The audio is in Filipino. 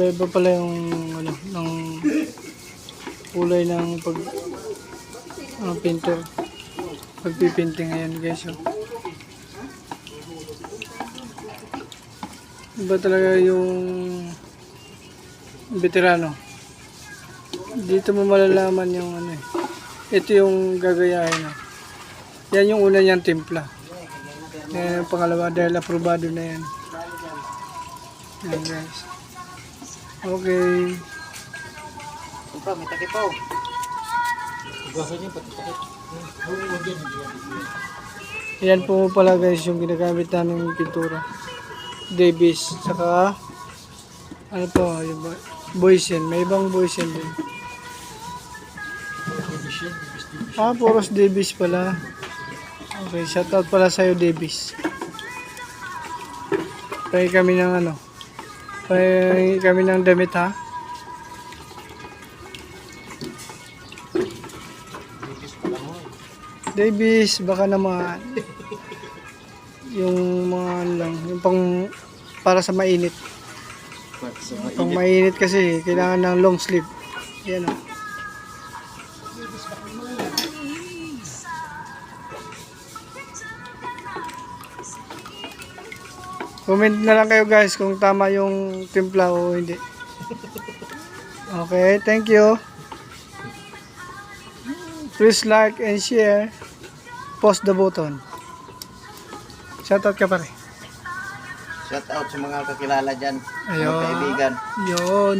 Iba-iba pala yung ano, ng kulay ng painter. Pagpipinting ngayon guys. Oh. Iba talaga yung veterano. Dito mo malalaman yung ano eh. Ito yung gagayahin. Oh. Yan yung una niyang timpla. Yan yung pangalawa dahil aprobado na yan. Yan guys. Okay. Ito, may takipaw. Yan po pala guys yung ginagamit namin pintura. Davis. Saka ano po, yung Boysen. May ibang Boysen din. Puros Davis pala. Okay, shoutout pala sa'yo Davis. Pahingi kami ng ano. Pahingi kami ng damit ha. Davis, baka naman. Yung mga ano lang, yung pang para sa mainit. Pang mainit kasi kailangan ng long sleeve. Yan o. Comment na lang kayo guys kung tama yung timpla o hindi. Okay, thank you. Please like and share. Post the button. Shoutout ka pare. Shout out sa mga kakilala dyan. Ayun. Mga kaibigan. Yun.